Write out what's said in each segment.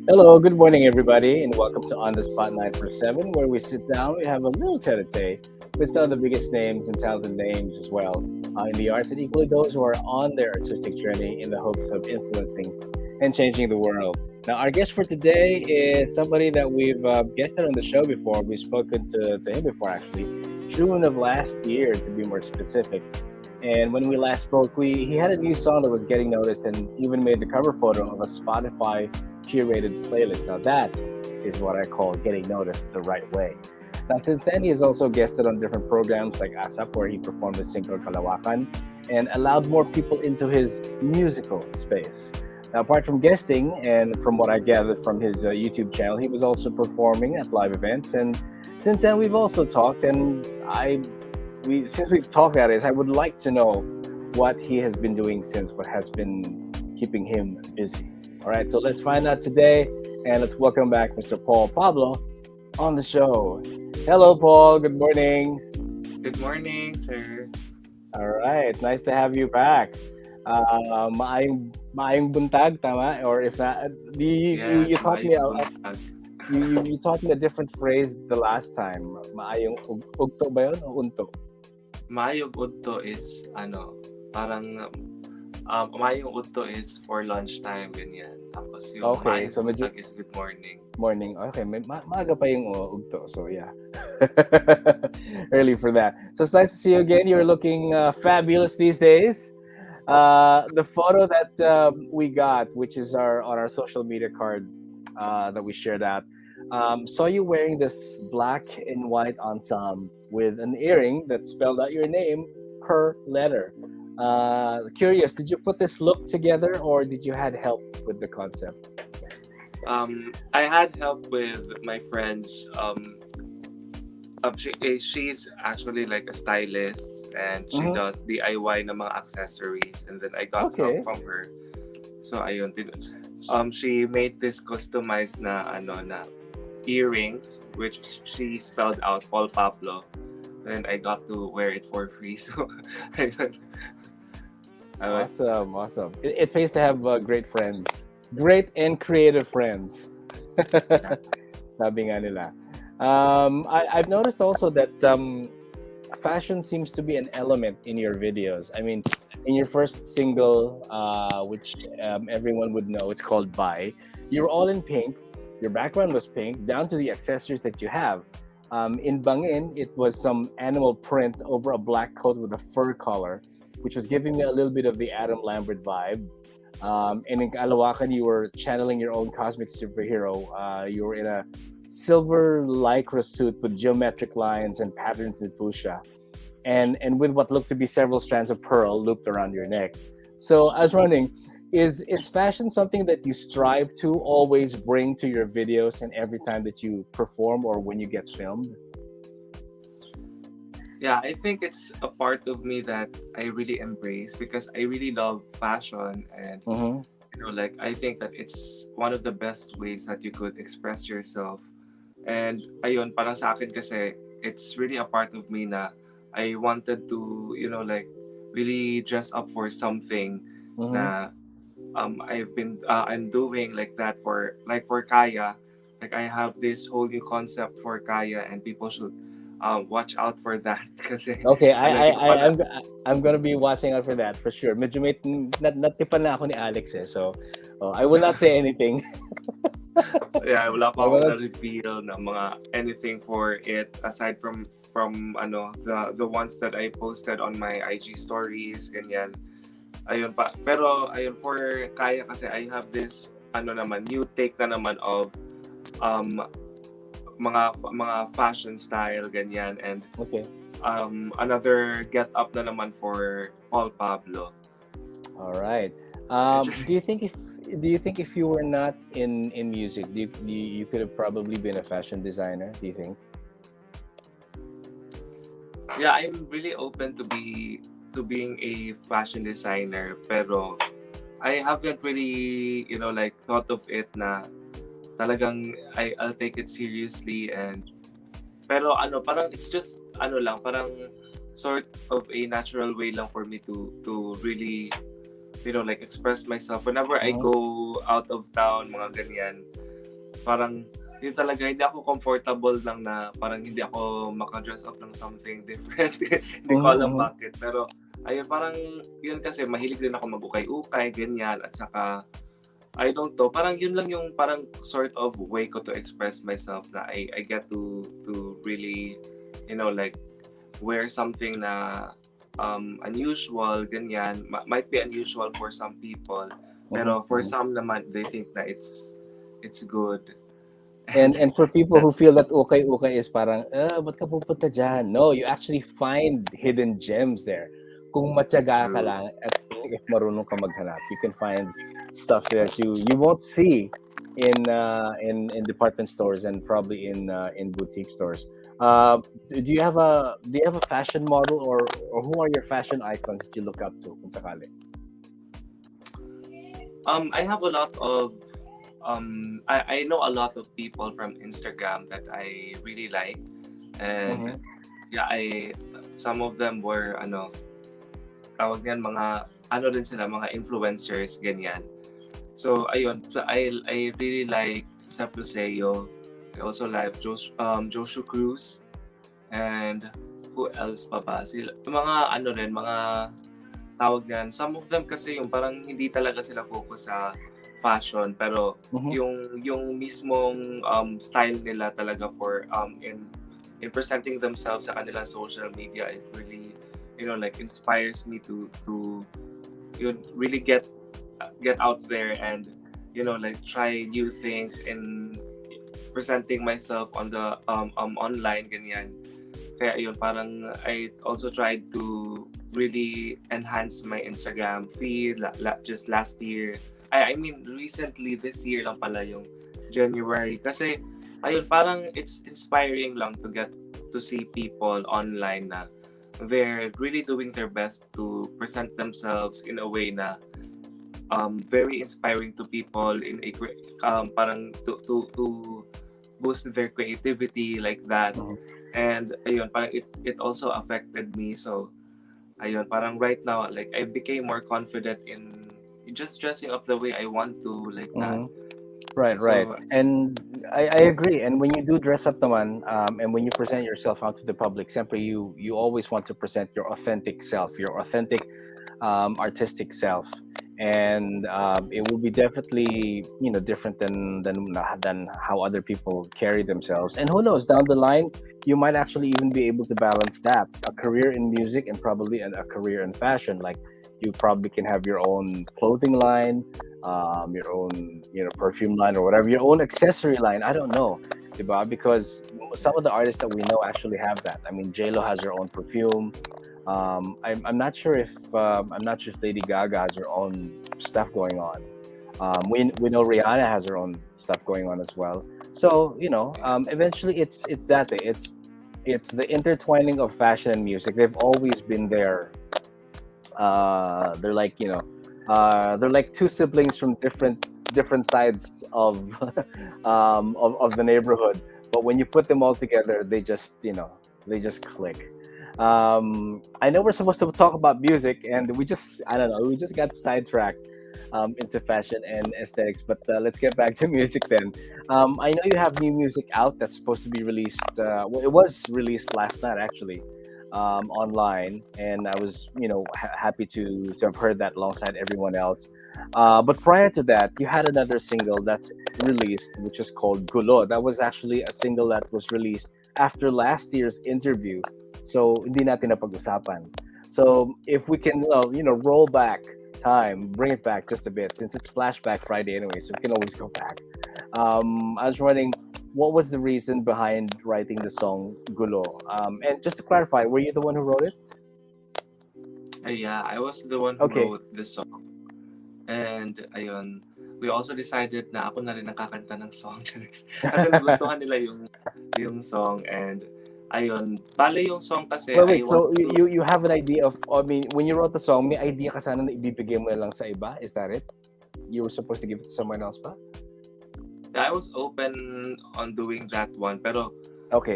Hello, good morning, everybody, and welcome to On the Spot 947, where we sit down, we have a little tete with some of the biggest names and talented names as well in the arts, and equally those who are on their artistic journey in the hopes of influencing and changing the world. Now, our guest for today is somebody that we've guested on the show before. We've spoken to him before, actually, June of last year, to be more specific. And when we last spoke, he had a new song that was getting noticed and even made the cover photo of a Spotify curated playlist. Now that is what I call getting noticed the right way. Now since then, he has also guested on different programs like ASAP, where he performed the single Kalawakan and allowed more people into his musical space. Now, apart from guesting, and from what I gathered from his YouTube channel, he was also performing at live events. And since then, we've also talked, and since we've talked about it, I would like to know what he has been doing since, what has been keeping him busy. All right, so let's find out today, and let's welcome back Mr. Paul Pablo on the show. Hello, Paul. Good morning. Good morning, sir. All right, nice to have you back. Maayong buntag, tama? Or if not, you Yes, taught me maayong buntag. you taught me a different phrase the last time. Maayong ugto ba yun o unto? Maayong udto is parang maayong udto is for lunchtime ganyan. Tapos yung Okay, maayong so medyo buntag is good morning. morning. Okay, maaga pa yung ugto. So yeah, early for that. So it's nice to see you again. You're looking fabulous these days. The photo that we got, which is on our social media card that we shared out, saw you wearing this black and white ensemble with an earring that spelled out your name per letter. Curious, did you put this look together or did you had help with the concept? I had help with my friends. She's actually like a stylist and she Mm-hmm. does DIY na mga accessories, and then I got help Okay. from her. So ayun, she made this customized na earrings, which she spelled out Paul Pablo. And I got to wear it for free. So ayun, I was Awesome, awesome. It pays to have great friends, great and creative friends. yeah. Sabi nga nila. I've noticed also that fashion seems to be an element in your videos. I mean, in your first single, which everyone would know, it's called Bye. You're all in pink. Your background was pink, down to the accessories that you have. In Bangin, it was some animal print over a black coat with a fur collar, which was giving me a little bit of the Adam Lambert vibe. And in Kalawakan, you were channeling your own cosmic superhero. You were in a silver lycra suit with geometric lines and patterns in fuchsia, and with what looked to be several strands of pearl looped around your neck. So I was wondering, is fashion something that you strive to always bring to your videos and every time that you perform or when you get filmed? Yeah, I think it's a part of me that I really embrace because I really love fashion, and Mm-hmm. like I think that it's one of the best ways that you could express yourself. And ayun, parang sa akin kasi it's really a part of me na I wanted to, like really dress up for something Mm-hmm. na I'm doing like that for Kaya. Like I have this whole new concept for Kaya, and people should watch out for that kasi Okay, ayun, di ko pala. I'm gonna be watching out for that for sure. Medyo may natipan na ako ni Alex eh, so I will not say anything. Yeah, wala I pa will akong not. na-reveal na mga anything for it aside from the ones that I posted on my IG stories, ganyan. Ayun pa. Pero ayun, for Kaya kasi I have this new take na naman of um mga fashion style ganyan, and Okay, another get up na naman for Paul Pablo. all right. Do you Yes. think if you were not in music, you could have probably been a fashion designer? Do you think? Yeah, I'm really open to being a fashion designer, pero I haven't really, like thought of it na talagang I'll take it seriously. And pero parang it's just lang, parang sort of a natural way lang for me to really, like express myself whenever I Mhm. go out of town, mga ganyan. parang hindi talaga, hindi ako comfortable lang na parang hindi ako maka-dress up ng something different. Hindi ko alam Mhm. bakit. Pero ayun, parang yun kasi mahilig din ako mag-ukay-ukay, ganyan. At saka, I don't know, parang yun lang yung parang sort of way ko to express myself na I get to really, like, wear something na unusual, ganyan. Might be unusual for some people. Mhm. Pero for Mhm. some naman, they think na it's good. And And for people who that's feel that ukay-ukay is parang, ba't ka pupunta dyan? No, you actually find hidden gems there. Kung matyaga ka true. lang at if marunong ka maghanap, you can find stuff that you won't see in department stores and probably in boutique stores. Do you have a fashion model or who are your fashion icons that you look up to kung sakali? I have a lot of I know a lot of people from Instagram that I really like, and Mhm. yeah, I some of them were tawag niyan, mga din sila, mga influencers, ganyan. So ayun, so I really like Seth Luceo. I also like Joshua Cruz, and who else pa ba? Sila, mga rin, mga tawag niyan. Some of them kasi yung parang hindi talaga sila focus sa fashion, pero Mhm. yung mismong style nila talaga for in presenting themselves sa kanilang social media, it really like inspires me to really get out there and like try new things in presenting myself on the online, ganyan. Kaya yun, parang I also tried to really enhance my Instagram feed just last year. I mean, recently, this year lang pala, yung January. Kasi, ayun, parang it's inspiring lang to get to see people online na they're really doing their best to present themselves in a way na very inspiring to people in a parang to boost their creativity, like that. Mhm. And ayun, parang it also affected me. So ayun, parang right now, like, I became more confident in just dressing up the way I want to, like that. Mhm. Right, right. So And I agree. And when you do dress up naman, and when you present yourself out to the public, simply you always want to present your authentic self, your authentic artistic self, and it will be definitely different than how other people carry themselves. And who knows, down the line, you might actually even be able to balance that a career in music and probably a career in fashion. Like you probably can have your own clothing line, your own perfume line or whatever, your own accessory line. I don't know, diba? Because some of the artists that we know actually have that. I mean, J Lo has her own perfume. I'm not sure if Lady Gaga has her own stuff going on. We know Rihanna has her own stuff going on as well. So eventually it's that thing. It's the intertwining of fashion and music. They've always been there. They're like they're like two siblings from different sides of the neighborhood. But when you put them all together, they just click. I know we're supposed to talk about music, and I don't know, we just got sidetracked into fashion and aesthetics. But let's get back to music then. I know you have new music out that's supposed to be released. Well, it was released last night actually, online, and I was happy to have heard that alongside everyone else. But prior to that, you had another single that's released, which is called Gulo. That was actually a single that was released after last year's interview. So hindi natin napag-usapan. So if we can, roll back time, bring it back just a bit, since it's Flashback Friday anyway, so we can always go back. I was wondering, what was the reason behind writing the song Gulo? And just to clarify, were you the one who wrote it? yeah, I was the one who Okay. wrote the song. And ayun, we also decided na ako na rin ang kakanta ng song. Kasi nagustuhan nila yung song, and ayun, bale yung song kasi Wait, I wait. want So to you have an idea of, I mean, when you wrote the song, may idea ka sana na ibibigay mo na lang sa iba? Is that it? You were supposed to give it to someone else pa? I was open on doing that one, pero Okay.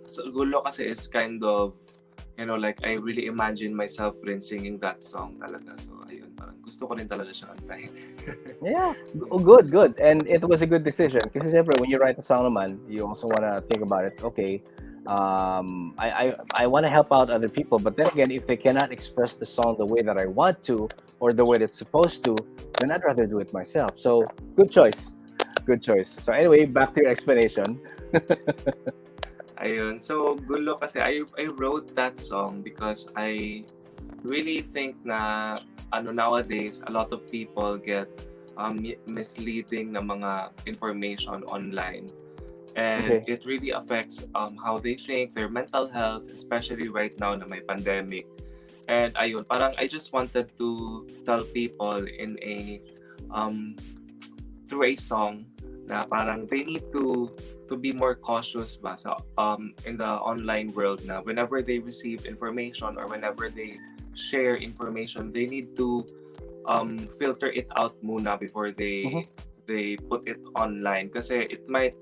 so, Gulo kasi is kind of like I really imagine myself rin singing that song talaga. So ayun, parang gusto ko rin talaga siya kantahin. Yeah, good. And it was a good decision. Kasi siyempre, when you write a song naman, you also want to think about it. Okay, I want to help out other people, but then again, if they cannot express the song the way that I want to, or the way it's supposed to, then I'd rather do it myself. So, good choice. Good choice. So anyway, back to your explanation. Ayun. So, gulo kasi I wrote that song because I really think na nowadays a lot of people get misleading na mga information online, and Okay. it really affects how they think, their mental health, especially right now na may pandemic. And ayun, parang I just wanted to tell people in a um through a song na parang they need to be more cautious ba sa in the online world, na whenever they receive information or whenever they share information, they need to filter it out muna before Mhm. they put it online, kasi it might,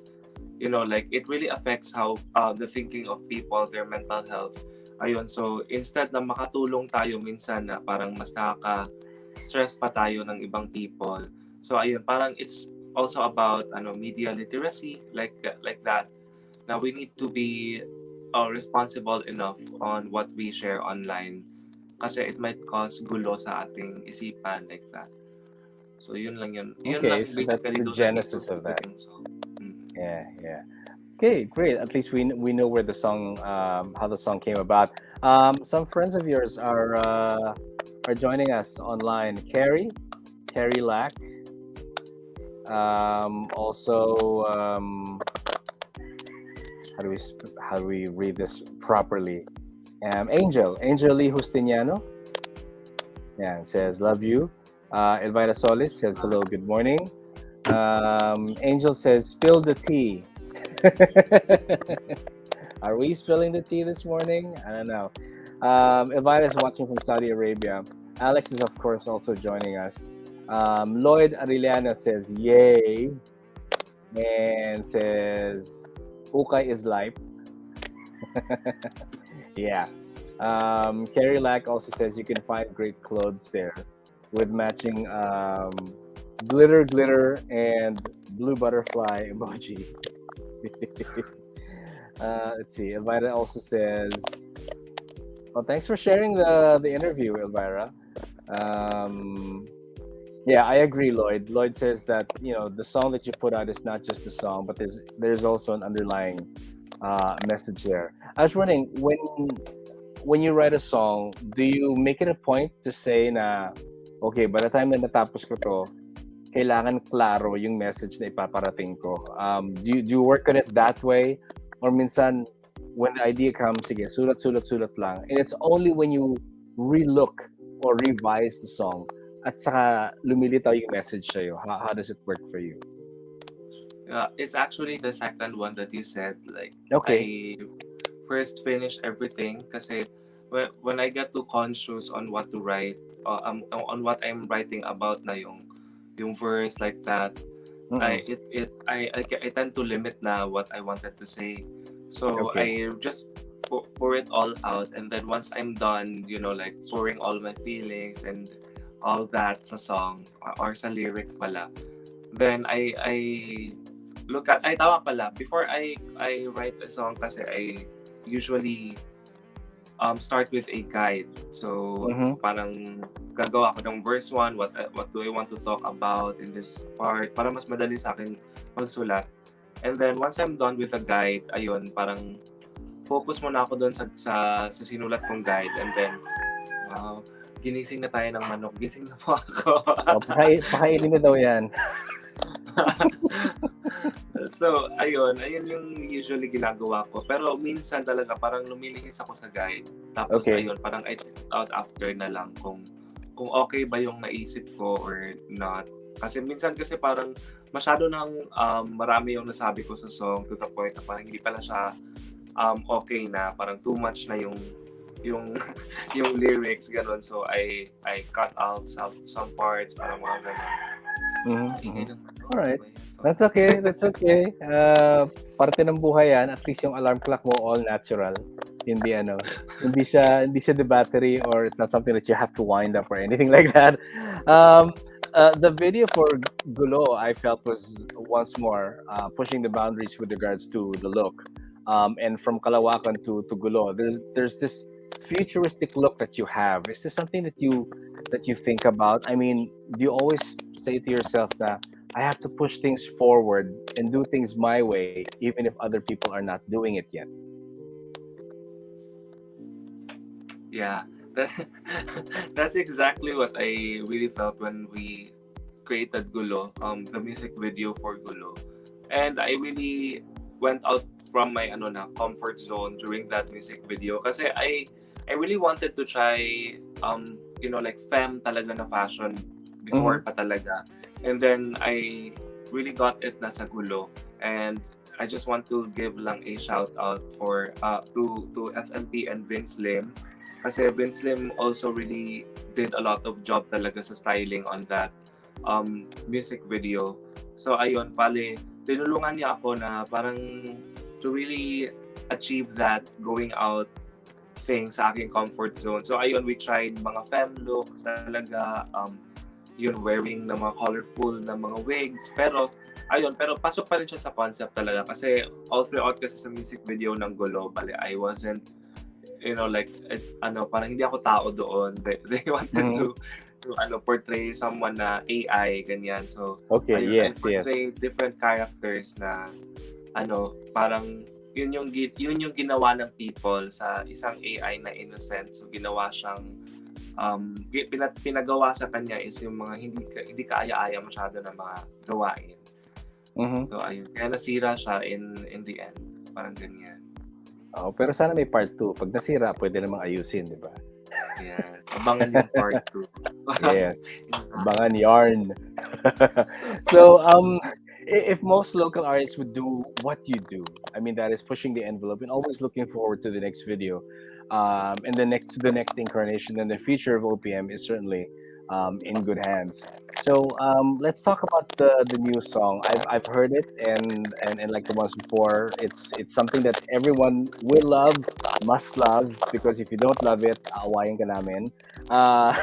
like it really affects how the thinking of people, their mental health. Ayun, so instead na makatulong tayo minsan na parang mas nakaka-stress pa tayo ng ibang people. So ayun, parang it's also about media literacy, like that. Now we need to be responsible enough on what we share online, kasi it might cause gulo sa ating isipan, like that. So yun lang yun. Yun Okay, lang so that's basically the doon genesis of nag-isip that. yung song. Yeah, yeah. Okay, great. At least we know where the song, how the song came about. Some friends of yours are joining us online. Carrie Lack. Also, how do we read this properly? Angel Lee Justiniano. Yeah, it says love you. Elvira Solis says hello, good morning. Angel says spill the tea. Are we spilling the tea this morning? I don't know. Elvira is watching from Saudi Arabia. Alex is, of course, also joining us. Lloyd Arellano says, yay. And says, Ukay is life. Yeah. Carrie Lack also says you can find great clothes there with matching glitter, and blue butterfly emoji. Let's see. Elvira also says, "Well, thanks for sharing the interview, Elvira." Yeah, I agree, Lloyd. Lloyd says that the song that you put out is not just a song, but there's also an underlying message there. I was wondering, when you write a song, do you make it a point to say na, okay, by the time na natapos ko to, kailangan klaro yung message na ipaparating ko? Do you work on it that way? Or minsan, when the idea comes, sige, sulat lang. And it's only when you relook or revise the song at saka lumilitaw yung message sa'yo. How does it work for you? It's actually the second one that you said. Like, Okay. I first finish everything kasi when I get too conscious on what to write, on what I'm writing about na yung verse, like that, I tend to limit na what I wanted to say. So Okay. I just pour it all out, and then once I'm done, like pouring all my feelings and all that sa song or sa lyrics pala, then I look at, ay tama pala, before I write a song kasi I usually start with a guide. So parang gagawa ako ng verse 1, what do I want to talk about in this part, para mas madali sa akin magsulat. And then once I'm done with the guide, ayun, parang focus muna ako doon sa sinulat kong guide, and then ginising na tayo ng manok. Gising na po ako. Pakainin na daw yan. So, ayun yung usually ginagawa ko. Pero minsan talaga parang lumilihis ako sa guide. Tapos ayun, parang I check it out after na lang kung okay ba yung naisip ko or not. Kasi minsan parang masyado nang marami yung nasabi ko sa song, to the point na parang hindi pala siya okay na, parang too much na yung yung lyrics, ganun. So I cut out some parts, parang mga ganun. Mm-hmm. Ingay ng ano, All ano right. ba yan? Sorry. That's okay. That's okay. Parte ng buhay yan. At least yung alarm clock mo all natural. Hindi ano, hindi siya the battery or it's not something that you have to wind up or anything like that. Um, the video for Gulo I felt was once more pushing the boundaries with regards to the look. And from Kalawakan to Gulo, there's this futuristic look that you have. Is this something that you think about? I mean, do you always say to yourself that I have to push things forward and do things my way, even if other people are not doing it yet? Yeah, that, that's exactly what I really felt when we created Gulo, the music video for Gulo. And I really went out from my comfort zone during that music video kasi I really wanted to try like femme talaga na fashion before Mm-hmm. pa talaga. And then I really got it na sa Gulo, and I just want to give lang a shout out for to FMP and Vince Lim kasi Vince Lim also really did a lot of job talaga sa styling on that music video. So ayun, pale, tinulungan niya ako na parang to really achieve that going out thing sa aking comfort zone. So ayun, we tried mga femme looks talaga, yun, wearing na mga colorful na mga wigs. Pero ayun, pero pasok pa rin siya sa concept talaga kasi all throughout kasi sa music video ng Gulo, bale, I wasn't like parang hindi ako tao doon. They wanted Mm-hmm. to portray someone na AI ganyan. So Okay. ayun, I Yes. Yes. portray different characters na parang yun yung ginawa ng people sa isang AI na innocent. So ginawa siyang pinagawa sa kanya is yung mga hindi kaaya-aya masyado na mga gawain. Mm-hmm. So ayun, kaya nasira siya in the end. Parang ganyan. Oh, pero sana may part 2. Pag nasira, pwede namang ayusin, di ba? Yeah, abangan yung part 2. Yes. Abangan yarn. So, if most local artists would do what you do, I mean, that is pushing the envelope and always looking forward to the next video, and the next incarnation, then the future of OPM is certainly in good hands. So let's talk about the new song. I've heard it and like the ones before, it's something that everyone will love, must love, because if you don't love it, awayin ka namin. A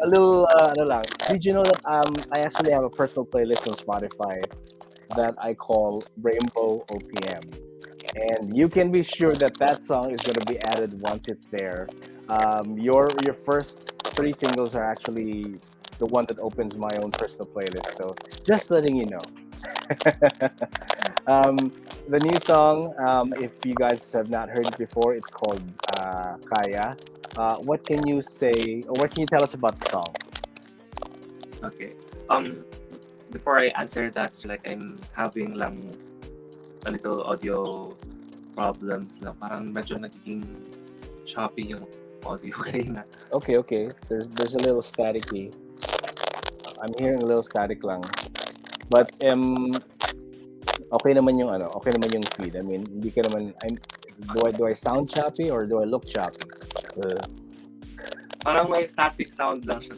little ano lang. Did you know that I actually have a personal playlist on Spotify that I call Rainbow OPM, and you can be sure that that song is going to be added once it's there. Your first three singles are actually the one that opens my own personal playlist. So just letting you know. The new song, if you guys have not heard it before, it's called Kaya. What can you say, or what can you tell us about the song? Okay. Before I answer that, so like I'm having lang a little audio problems na parang medyo nagiging choppy yung audio kanina. Okay. There's a little staticky. I'm hearing a little static lang. But okay naman yung feed. I mean, hindi ka naman do I sound choppy or do I look choppy? Parang may static sound lang siya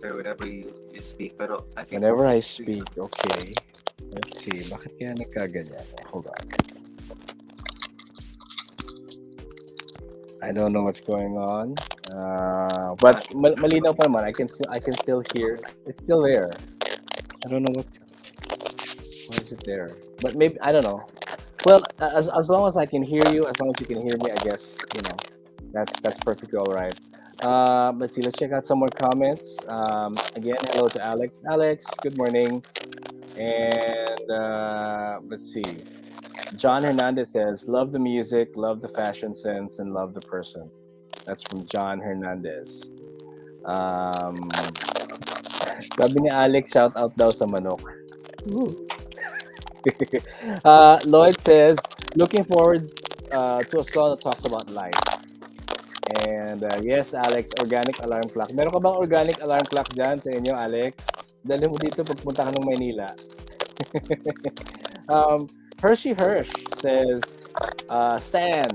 whenever you speak, pero I think Whenever I speak, okay. Let's see, bakit kaya nagkaganyan? Hold on. I don't know what's going on. But malinaw pa naman. I can still hear. It's still there. I don't know why is it there? But maybe I don't know. Well, as long as I can hear you, as long as you can hear me, I guess that's perfectly all right. Let's see. Let's check out some more comments. Again, hello to Alex. Alex, good morning. And let's see. John Hernandez says, "Love the music, love the fashion sense, and love the person." That's from John Hernandez. Sabi ni Alex, shout out daw sa manok. Lloyd says, looking forward to a song that talks about life. And yes, Alex, organic alarm clock. Meron ka bang organic alarm clock dyan sa inyo, Alex? Dali mo dito pagpunta ka ng Maynila. Hershey Hirsch says, Stan,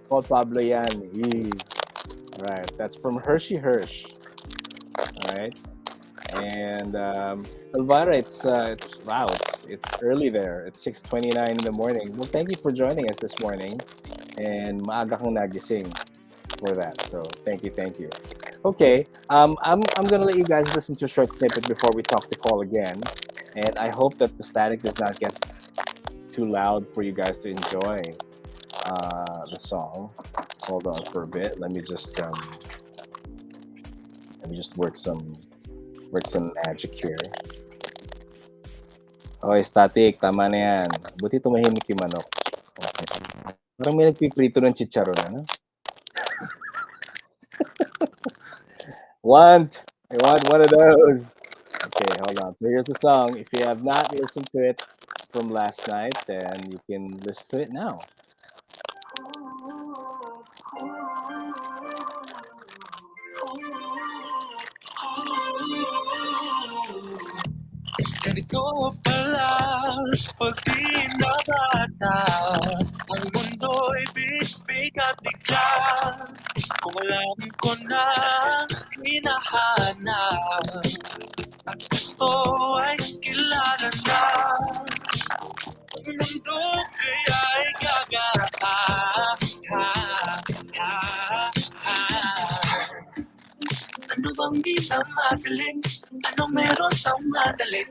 called Pablo yan. Right, that's from Hershey Hirsch. All right. And Elvira, it's wow, it's early there. It's 6:29 in the morning. Well, thank you for joining us this morning, and maaga kang nagising for that. So thank you. Okay, I'm gonna let you guys listen to a short snippet before we talk to call again, and I hope that the static does not get too loud for you guys to enjoy the song. Hold on for a bit. Let me just work some magic here. Okay, static, tama na yan. Buti tumahimik yung manok. Okay. Parang may nagpiprito ng chicharon, ano? I want one of those. Okay, hold on. So here's the song. If you have not listened to it from last night, then you can listen to it now. Ganito pala pag di na bata, ang mundo'y bigbig at bigla. Kung alam ko na hinahanap at gusto ay kilala na, ang mundo kaya'y gaga. Ha, ha, ha. Ano bang di na magaling? Ano meron sa madali?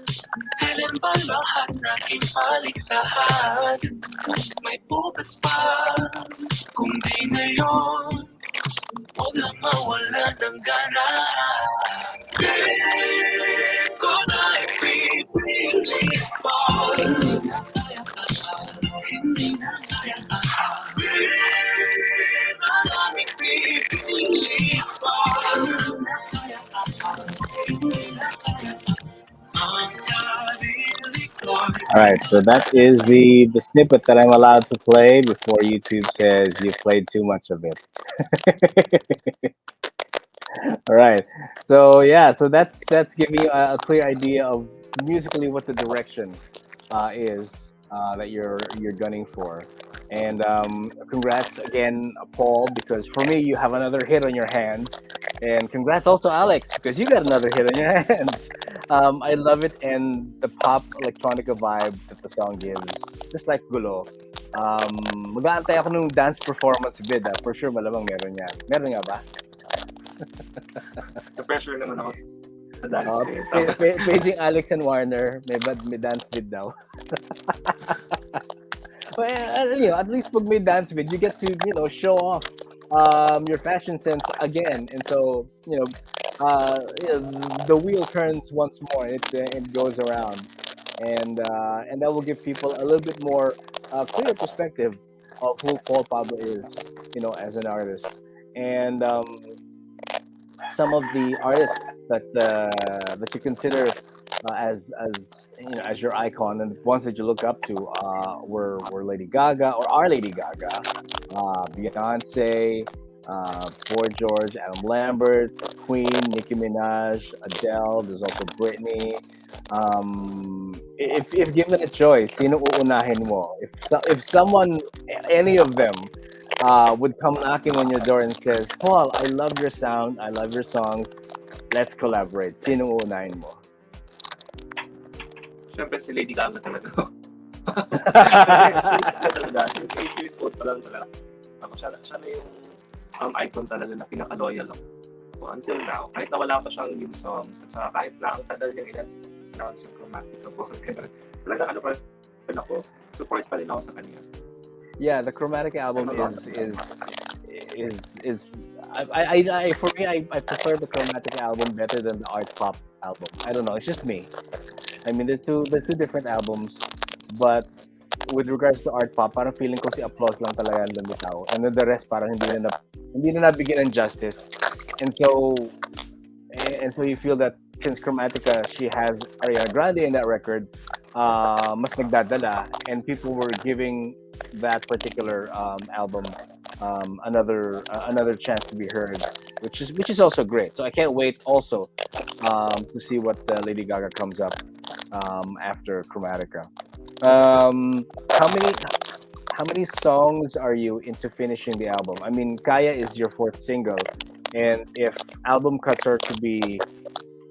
Kailan ba lahat naging paligsahan? May bukas pa, kung di ngayon, huwag lang mawala ng gana. Pilit ko na ipipilit mo. Hindi na kaya pilit na lang ipipilit mo. All right, so that is the snippet that I'm allowed to play before YouTube says you played too much of it. All right, so yeah, so that's giving you a clear idea of musically what the direction is that you're gunning for. And congrats again, Paul, because for me you have another hit on your hands. And congrats also, Alex, because you got another hit on your hands. I love it, and the pop electronica vibe that the song gives, just like Gulo. Mag-aantay ako nung dance performance bid. For sure, malamang meron yan. Meron nga ba? pressure naman ako sa dance. Paging Alex and Warner, may dance vid daw. Well, at least pag may dance vid, you get to, show off your fashion sense again. And so, the wheel turns once more. It goes around. And that will give people a little bit more clear perspective of who Paul Pablo is, as an artist. And some of the artists that you consider as your icon, and the ones that you look up to were Lady Gaga, or are Lady Gaga, Beyonce, Boy George, Adam Lambert, Queen, Nicki Minaj, Adele. There's also Britney. If given a choice, sino uunahin mo? If someone, any of them, would come knocking on your door and says, Paul, I love your sound, I love your songs, let's collaborate. Sino uunahin mo? Siyempre si Lady Gaga talaga. Since 8 years old pa lang talaga. Siya na yung icon talaga na pinaka-loyal ako. Until now, kahit na wala pa siyang new songs, at saka kahit na ang tagal niyang ilan rounds yung chromatic ako. Talaga ano pa rin ako, support pa rin ako sa kanya. Yeah, the Chromatic album is I for me I prefer the Chromatic album better than the Art Pop album. I don't know, it's just me. I mean, they're two different albums, but with regards to Art Pop, parang feeling ko si Applause lang talaga ang lumitaw, and then the rest parang hindi na nabigyan ng justice, and so you feel that since Chromatica, she has Ariana Grande in that record, mas nagdadala, and people were giving that particular album another chance to be heard, which is also great. So I can't wait also to see what Lady Gaga comes up after Chromatica. How many songs are you into finishing the album? I mean, Kaya is your fourth single, and if album cuts are to be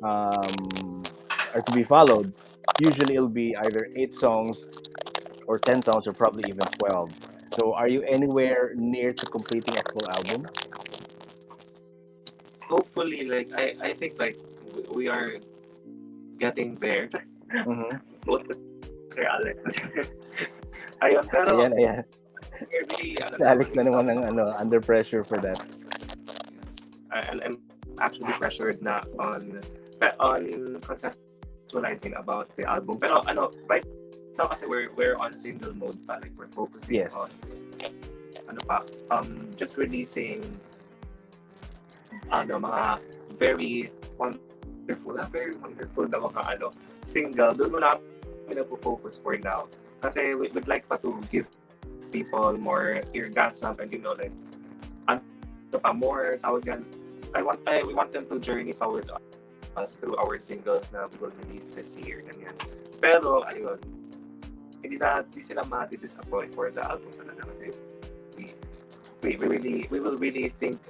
are to be followed, usually it'll be either 8 songs or 10 songs or probably even 12. So are you anywhere near to completing a full album? Hopefully, like I think like we are getting there. Mm-hmm. Both with Sir Alex. Ayun, pero Ayan, ayan. we're really, Si Alex na naman ang ano, under pressure for that. I'm actually pressured na on conceptualizing about the album. Pero right now kasi we're on single mode pa, like we're focusing Yes. on just releasing mga very wonderful na mga single. Doon muna kami na-focus for now. Kasi we'd like pa to give people more orgasm and like more tawag yan. We want them to journey with us through our singles na we will release this year. Ganyan. Pero ayun, hindi sila ma-disappoint for the album talaga kasi we will really think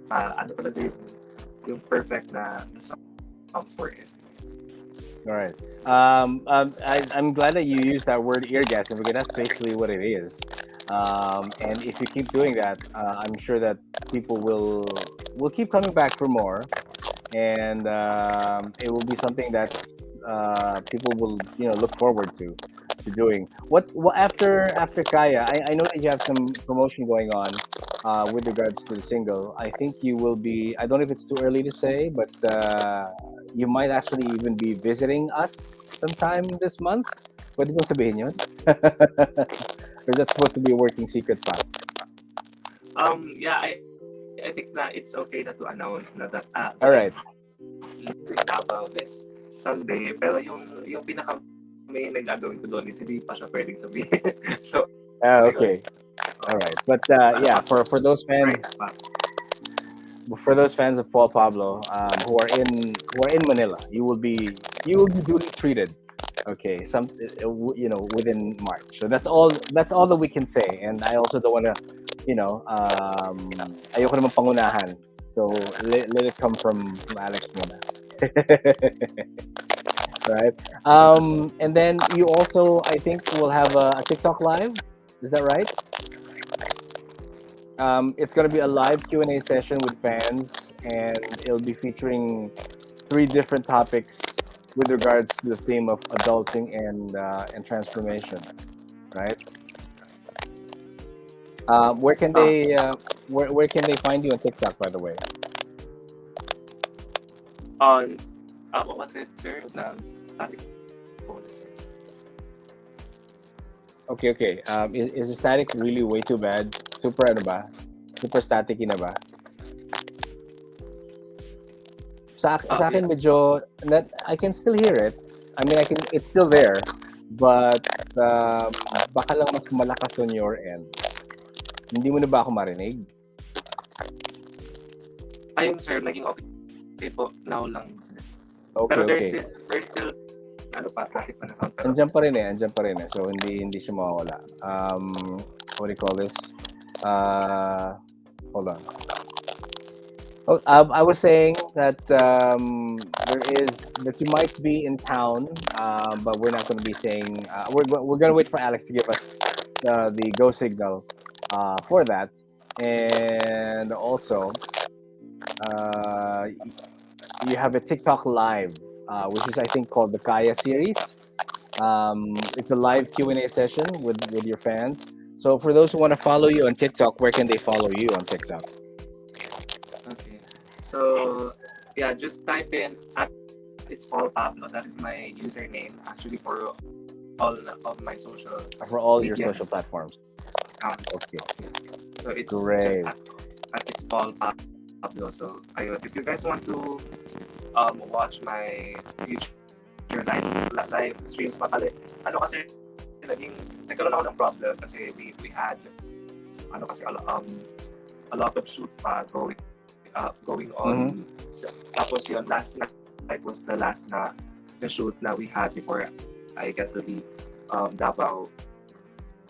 talaga yung perfect na songs for it. All right. I'm glad that you used that word eargasm because that's basically what it is. And if you keep doing that, I'm sure that people will keep coming back for more, and it will be something that people will look forward to doing. What after Kaya? I know that you have some promotion going on with regards to the single. I think you will be. I don't know if it's too early to say, but you might actually even be visiting us sometime this month. Pwede bang sabihin yun? Or is that supposed to be a working secret pa? Yeah, I think that it's okay na to announce na that All right. About this Sunday. Pero yung pinaka main na gagawin ko doon is hindi pa siya pwedeng sabihin. So, Okay. All right. But yeah, for those fans, of Paul Pablo who are in Manila, you will be duly treated. Okay, within March. So that's all that we can say. And I also don't want to, ayoko naman pangunahan. So let it come from Alex muna. Right. And then you also, I think, will have a TikTok live. Is that right? It's going to be a live Q&A session with fans, and it'll be featuring 3 different topics with regards to the theme of adulting and transformation, right? Where can they where can they find you on TikTok, by the way? On what was it, sir? Okay. Is the static really way too bad? Super ano ba? Super static na ba? Sa akin medyo I can still hear it. I mean, it's still there, but baka lang mas malakas on your end. Hindi mo na ba ako marinig? Ayun, sir, naging okay po now lang, sir. Okay, pero okay. There's still static pa na sound. Andiyan pa rin eh. So hindi siya mawawala. What do you call this? Hold on. Oh, I was saying that that you might be in town, but we're not going to be saying. We're going to wait for Alex to give us the go signal for that, and also you have a TikTok live, which is I think called the Kaya series. It's a live Q&A session with your fans. So for those who want to follow you on TikTok, where can they follow you on TikTok? Okay. So, yeah, just type in it's Paul Pablo. That is my username actually for all of my social. For all your social platforms. Accounts. Okay. So it's great. Just it's Paul Pablo. So if you guys want to watch my future live streams, kasi nagkaroon ako ng problem kasi we had a lot of shoot pa going on. So, tapos yun, last night was the last na shoot na we had before I get to leave Davao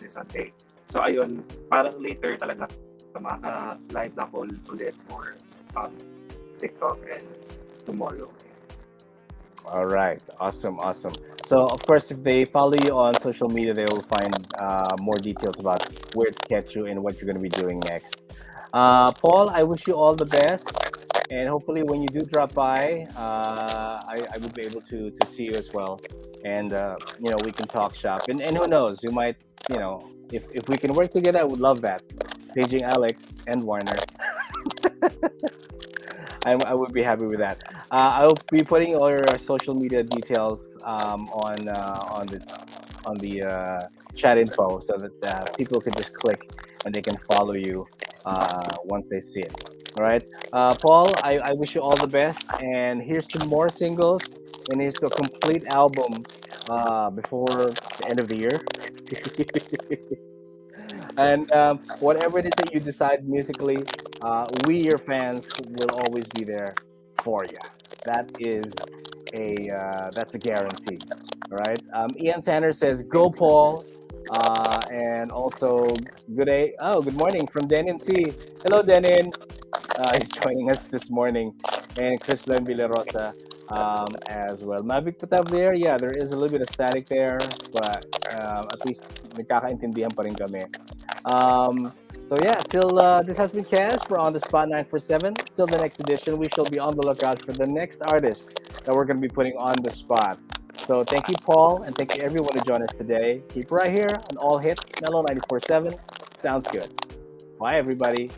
this Sunday. So ayun, parang later talaga maka-live na ako ulit for TikTok and tomorrow. All right, awesome, awesome. So, of course, if they follow you on social media, they will find more details about where to catch you and what you're going to be doing next. Paul, I wish you all the best, and hopefully, when you do drop by, I will be able to see you as well, and we can talk shop. And who knows, you might, if we can work together, I would love that. Paging Alex and Warner, I would be happy with that. I'll be putting all your social media details on the chat info so that people could just click and they can follow you once they see it. All right, Paul. I wish you all the best, and here's to more singles, and here's to a complete album before the end of the year. And whatever it is that you decide musically, we, your fans, will always be there for you. That is that's a guarantee. All right. Ian Sanders says, "Go, Paul," and also good morning from Denin C. Hello, Denin. He's joining us this morning, and Chris Len Villarosa as well. Mavic Patab there, yeah, there is a little bit of static there, but at least nagkakaintindihan pa rin kami. So yeah, till this has been Kaz for On the Spot 947. Till the next edition, we shall be on the lookout for the next artist that we're going to be putting on the spot. So thank you, Paul, and thank you everyone who joined us today. Keep right here on All Hits, Mellow 94.7. Sounds good. Bye, everybody.